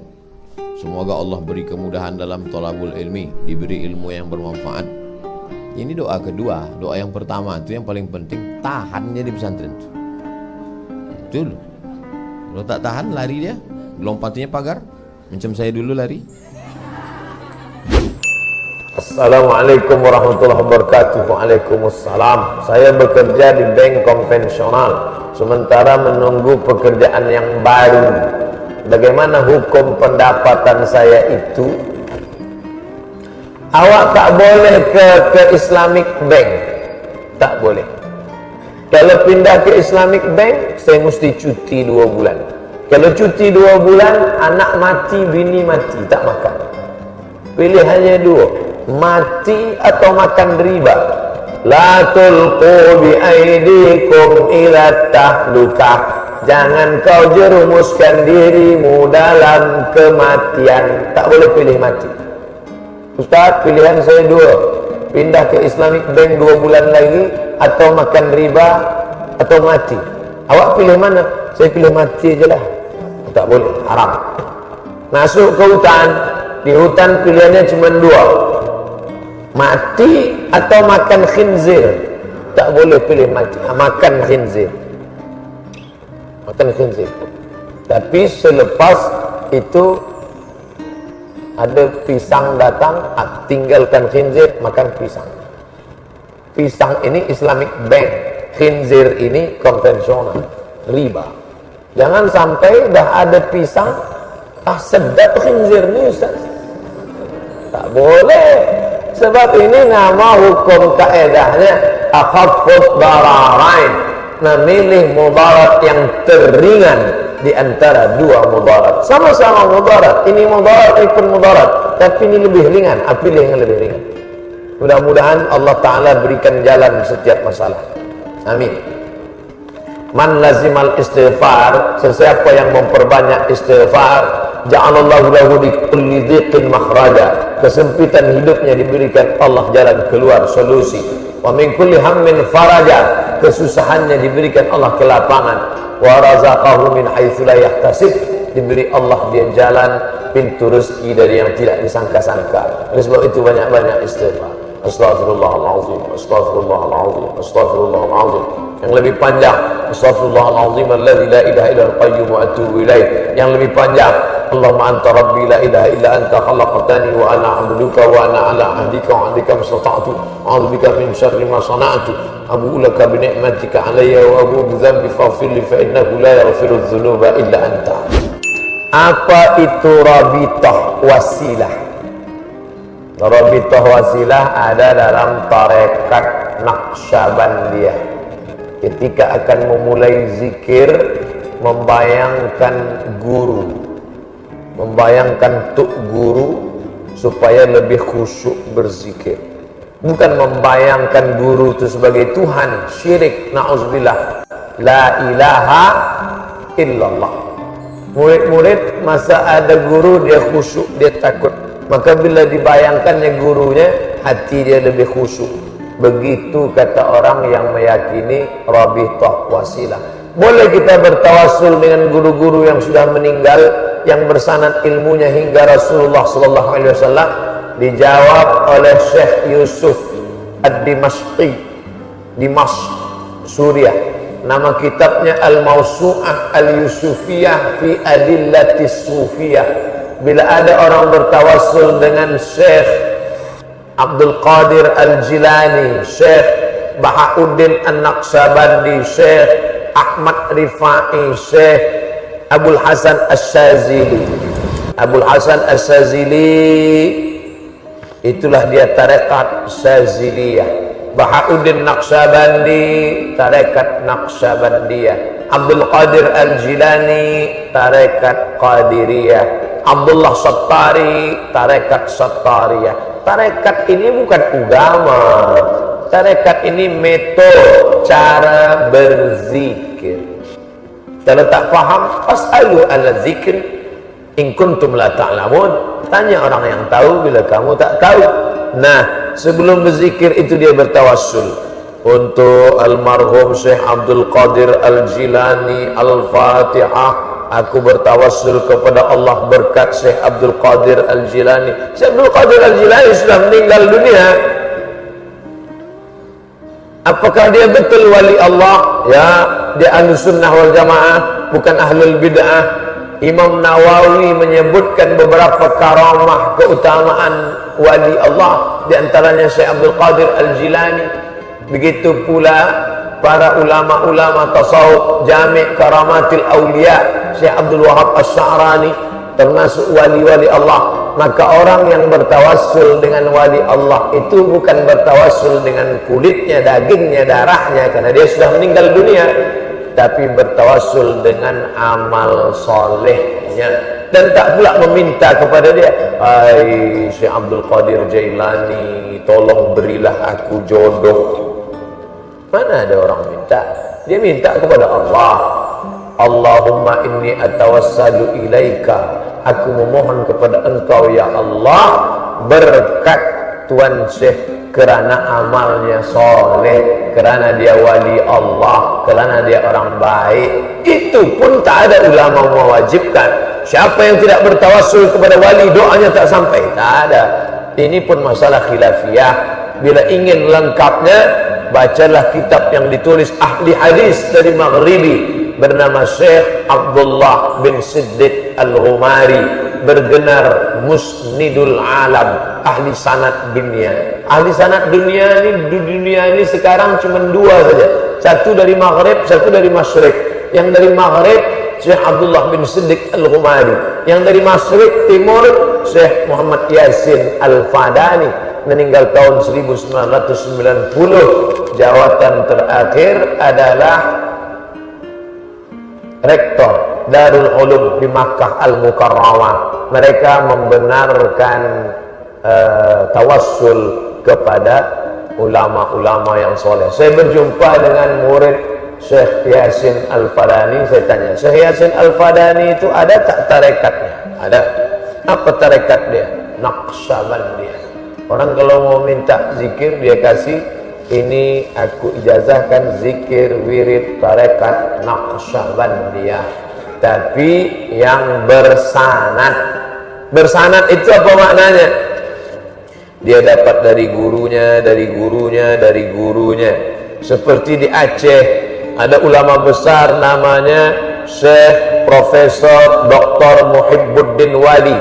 Semoga Allah beri kemudahan dalam thalabul ilmi, diberi ilmu yang bermanfaat. Ini doa kedua. Doa yang pertama itu yang paling penting, tahan dia di pesantren. Betul. Kalau tak tahan lari dia, lompatnya pagar. Macam saya dulu lari. Assalamualaikum warahmatullahi wabarakatuh. Waalaikumsalam. Saya bekerja di bank konvensional, sementara menunggu pekerjaan yang baru. Bagaimana hukum pendapatan saya itu? Awak tak boleh ke Islamic Bank. Tak boleh. Kalau pindah ke Islamic Bank, saya mesti cuti 2 bulan. Kalau cuti 2 bulan, anak mati, bini mati, tak makan. Pilihannya 2, mati atau makan riba. La tulqu bi aidikum ila tahlukah. Jangan kau jerumuskan dirimu dalam kematian. Tak boleh pilih mati. Ustaz, pilihan saya 2, pindah ke Islamic Bank 2 bulan lagi, atau makan riba, atau mati. Awak pilih mana? Saya pilih mati aja lah. Tak boleh, haram. Masuk ke hutan, di hutan pilihannya cuma 2, mati atau makan khinzir. Tak boleh pilih mati, makan khinzir. Makan khinzir. Tapi selepas itu ada pisang datang, tinggalkan khinzir, makan pisang. Pisang ini Islamic Bank, khinzir ini konvensional, riba. Jangan sampai dah ada pisang, sedap khinzir ni Ustaz. Tak boleh. Sebab ini nama hukum kaedahnya akhaffud dararain. Memilih mudarat yang teringan di antara 2 mudarat. Sama-sama mudarat. Ini mudarat, ini pun mudarat. Tapi ini lebih ringan. Pilih yang lebih ringan. Mudah-mudahan Allah Ta'ala berikan jalan setiap masalah. Amin. Man lazimal istighfar, sesiapa yang memperbanyak istighfar, ja'alallahu lahu li kulli dhiqin makhraja. Kesempitan hidupnya diberikan Allah jalan keluar, solusi. Wa min kulli hammin faraja. Kesusahannya diberikan Allah kelapangan. Wa razaqahu min haitsu la yahtasib. Diberi Allah dia jalan pintu rezeki dari yang tidak disangka-sangka. Oleh sebab itu banyak-banyak istighfar. Astaghfirullahalazim, astaghfirullahalazim, astaghfirullahalazim. Yang lebih panjang, astaghfirullahalazim alladzi la ilaha illa huwal qayyum wa atubu ilaih. Yang lebih panjang, Allahumma anta rabbi la ilaha illa anta khalaqtani wa ana 'abduka wa ana 'ala 'ahdika wa 'adika mastata'tu. A'udzu bika min syarri ma sana'tu. Abu'u laka bi ni'matika 'alayya wa abu'u bi dhanbi faghfir li fa innahu la yaghfiru dzunuba illa anta. Apa itu rabithah wasilah? Rabithah wasilah ada dalam tarekat Naqsyabandiyah. Ketika akan memulai zikir, membayangkan guru, membayangkan tuk guru supaya lebih khusyuk berzikir. Bukan membayangkan guru itu sebagai Tuhan, syirik, na'udzubillah. La ilaha illallah. Murid-murid masa ada guru dia khusyuk, dia takut. Maka bila dibayangkannya gurunya, hati dia lebih khusyuk. Begitu kata orang yang meyakini rabithah wasilah. Boleh kita bertawassul dengan guru-guru yang sudah meninggal, yang bersanad ilmunya hingga Rasulullah sallallahu alaihi wasallam. Dijawab oleh Syekh Yusuf Ad-Dimashqi, Dimashq, Suriah. Nama kitabnya Al-Mawsu'ah Al-Yusufiyah fi Adillatis Sufiyah. Bila ada orang bertawassul dengan Syekh Abdul Qadir Al-Jilani, Syekh Bahauddin An-Naqsyabandi, Syekh Ahmad Rifai, Syekh Abdul Hasan Asyazili. Abdul Hasan Asyazili itulah dia tarekat Syaziliyah. Bahauddin Naqsyabandi, tarekat Naqsyabandiyah. Abdul Qadir Al-Jilani, tarekat Qadiriyah. Abdullah Sattari, tarekat Sattariyah. Tarekat ini bukan agama, tarekat ini metode cara berzikir. Kalau tak faham, fas'alu ala zikr in kuntum la ta'lamun. Tanya orang yang tahu bila kamu tak tahu. Nah, sebelum berzikir itu dia bertawassul untuk almarhum Syekh Abdul Qadir Al-Jilani. Al-Fatihah. Aku bertawassul kepada Allah berkat Syekh Abdul Qadir Al-Jilani. Syekh Abdul Qadir Al-Jilani sudah meninggal dunia. Apakah dia betul wali Allah? Ya, dia ahlu sunnah wal jamaah, bukan ahlul bid'ah. Imam Nawawi menyebutkan beberapa karamah keutamaan wali Allah, di antaranya Syekh Abdul Qadir Al-Jilani. Begitu pula para ulama-ulama tasawuf, Jami' Karamatil Auliya, Syekh Abdul Wahab Asy-Sya'rani, termasuk wali-wali Allah. Maka orang yang bertawassul dengan wali Allah itu bukan bertawassul dengan kulitnya, dagingnya, darahnya, karena dia sudah meninggal dunia, tapi bertawassul dengan amal solehnya. Dan tak pula meminta kepada dia, "Hai Syekh Abdul Qadir Jailani, tolong berilah aku jodoh." Mana ada orang minta? Dia minta kepada Allah. Allahumma inni atawassalu ilaika, aku memohon kepada engkau ya Allah berkat Tuan Syekh, kerana amalnya soleh, kerana dia wali Allah, kerana dia orang baik. Itu pun tak ada ulama mewajibkan. Siapa yang tidak bertawassul kepada wali, doanya tak sampai? Tak ada. Ini pun masalah khilafiyah. Bila ingin lengkapnya, bacalah kitab yang ditulis ahli hadis dari Maghribi bernama Syekh Abdullah bin Siddiq Al-Ghumari, bergenar Musnidul Alam, ahli sanad dunia. Ahli sanad dunia ini, di dunia ini sekarang cuma dua saja, satu dari Maghrib, satu dari Masyriq. Yang dari Maghrib Syekh Abdullah bin Siddiq Al-Ghumari, yang dari Masyriq Timur Syekh Muhammad Yasin Al-Fadani, meninggal tahun 1990. Jawatan terakhir adalah rektor Darul Ulum di Makkah Al-Mukarramah. Mereka membenarkan tawassul kepada ulama-ulama yang soleh. Saya berjumpa dengan murid Syekh Yasin Al-Fadani. Saya tanya, Syekh Yasin Al-Fadani itu ada tak tarekatnya? Ada. Apa tarekat dia? Naqsyabandiyah. Orang kalau mau minta zikir, dia kasih, ini aku ijazahkan zikir wirid tarekat Naqsyabandiyah, tapi yang bersanad. Bersanad itu apa maknanya? Dia dapat dari gurunya, dari gurunya, dari gurunya. Seperti di Aceh ada ulama besar namanya Syekh Profesor Dr. Muhibbuddin Wali,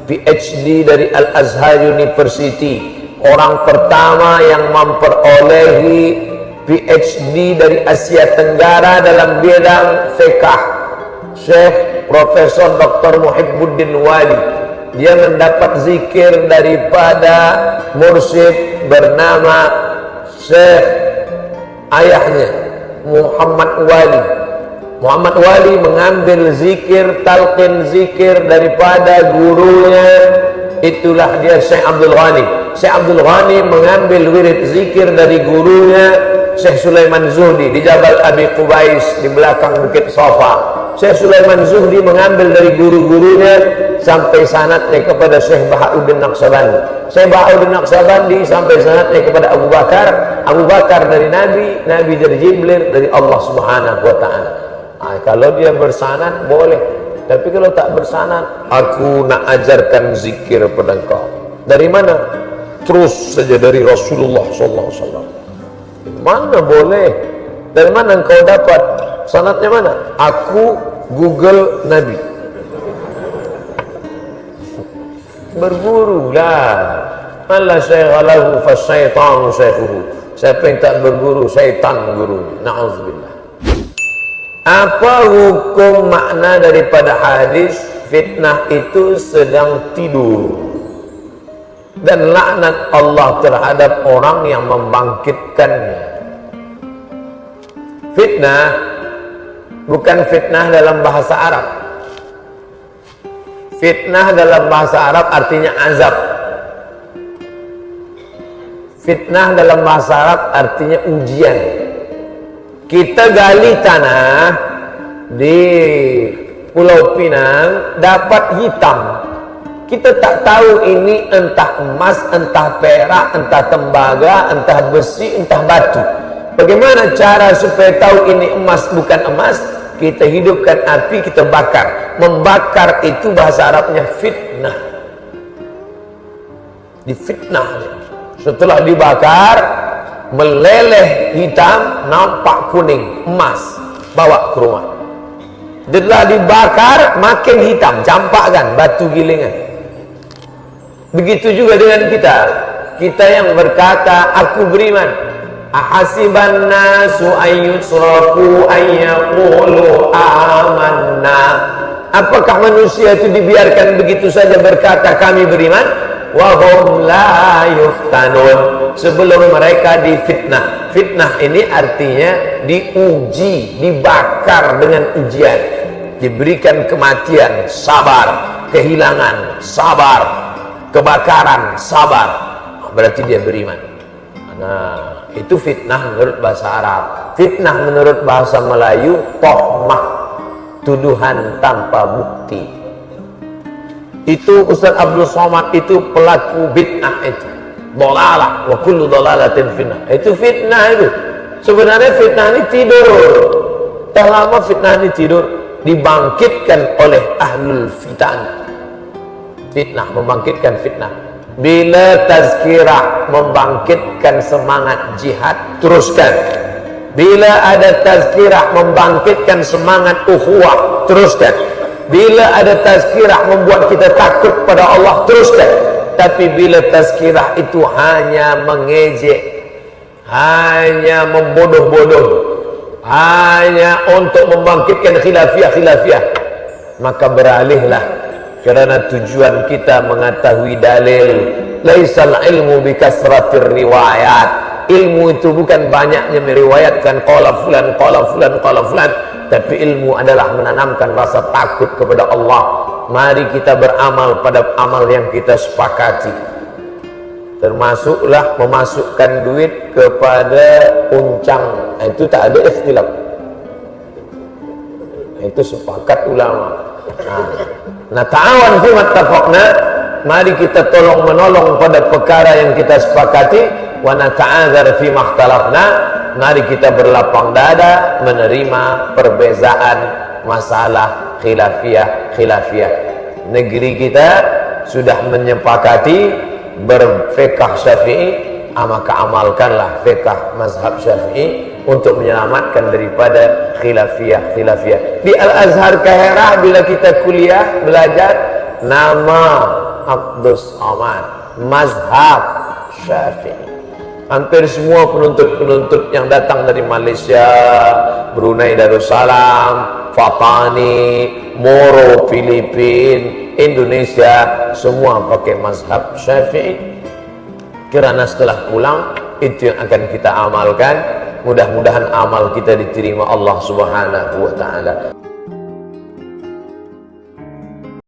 PhD dari Al-Azhar University. Orang pertama yang memperolehi PhD dari Asia Tenggara dalam bidang fiqh, Syekh Profesor Dr. Muhibbuddin Wali. Dia mendapat zikir daripada mursyid bernama Syekh ayahnya Muhammad Wali. Muhammad Wali mengambil zikir, talqin zikir daripada gurunya, itulah dia Syekh Abdul Ghani. Syekh Abdul Ghani mengambil wirid zikir dari gurunya Syekh Sulaiman Zuhdi di Jabal Abi Qubais di belakang Bukit Safa. Syekh Sulaiman Zuhdi mengambil dari guru-gurunya sampai sanadnya kepada Syekh Bahauddin Naqsyabandi. Syekh Bahauddin Naqsyabandi sampai sanadnya kepada Abu Bakar. Abu Bakar dari Nabi, Nabi dari Jibril, dari Allah Subhanahu wa taala. Nah, kalau dia bersanad boleh, tapi kalau tak bersanad, aku nak ajarkan zikir pada engkau. Dari mana? Terus saja dari Rasulullah sallallahu alaihi wasallam. Mana boleh? Dari mana engkau dapat? Sanadnya mana? Aku Google Nabi. Berguru lah. Allah syai'alahu fasyaitanu syaikhuhu. Siapa yang tak berguru, syaitan guru. Na'udzubillah. Apa hukum makna daripada hadis fitnah itu sedang tidur dan laknat Allah terhadap orang yang membangkitkannya? Fitnah bukan fitnah dalam bahasa Arab. Fitnah dalam bahasa Arab artinya azab. Fitnah dalam bahasa Arab artinya ujian. Kita gali tanah di Pulau Pinang dapat hitam. Kita tak tahu ini entah emas, entah perak, entah tembaga, entah besi, entah batu. Bagaimana cara supaya tahu ini emas bukan emas? Kita hidupkan api, kita bakar. Membakar itu bahasa Arabnya fitnah. Difitnah. Setelah dibakar, meleleh hitam, nampak kuning, emas, bawa ke rumah. Setelah dibakar, makin hitam, campakkan batu gilingan. Begitu juga dengan kita. Kita yang berkata, aku beriman. Ahasiban nasu ayyusraku ayyaqulu amanna. Apakah manusia itu dibiarkan begitu saja berkata kami beriman? Wa hum la yuftanun, sebelum mereka difitnah. Fitnah ini artinya diuji, dibakar dengan ujian. Diberikan kematian, sabar. Kehilangan, sabar. Kebakaran, sabar. Berarti dia beriman. Nah, itu fitnah menurut bahasa Arab. Fitnah menurut bahasa Melayu, tohmah, tuduhan tanpa bukti. Itu Ustaz Abdul Somad itu pelaku bid'ah itu. Dolalah, wa kullu dolalatin fitnah. Itu fitnah itu. Sebenarnya fitnah ini tidur. Tak lama fitnah ini tidur, dibangkitkan oleh ahlul fitnah. Fitnah, membangkitkan fitnah. Bila tazkirah membangkitkan semangat jihad, teruskan. Bila ada tazkirah membangkitkan semangat ukhuwah, teruskan. Bila ada tazkirah membuat kita takut pada Allah, teruskan. Tapi bila tazkirah itu hanya mengejek, hanya membodoh-bodoh, hanya untuk membangkitkan khilafiyah, maka beralihlah. Kerana tujuan kita mengetahui dalil. Laisal ilmu bikasratir riwayat. Ilmu itu bukan banyaknya meriwayatkan qala fulan, qala fulan, qala fulan. Tapi ilmu adalah menanamkan rasa takut kepada Allah. Mari kita beramal pada amal yang kita sepakati. Termasuklah memasukkan duit kepada uncang. Itu tak ada ikhtilaf. Itu sepakat ulama. Nah, ta'awan fi mattafaqna, mari kita tolong menolong pada perkara yang kita sepakati. Wa nata'adzar fi makhtalafna, mari kita berlapang dada menerima perbezaan masalah khilafiyah. Negeri kita sudah menyepakati berfiqh Syafi'i, maka amalkanlah fiqh mazhab Syafi'i untuk menyelamatkan daripada khilafiyah. Di Al-Azhar Kaherah bila kita kuliah belajar, nama Abdus Somad, mazhab Syafi'i. Hampir semua penuntut yang datang dari Malaysia, Brunei Darussalam, Fatani, Moro, Filipina, Indonesia, semua pakai mazhab Syafi'i. Kerana setelah pulang itu yang akan kita amalkan. Mudah-mudahan amal kita diterima Allah Subhanahu wa ta'ala.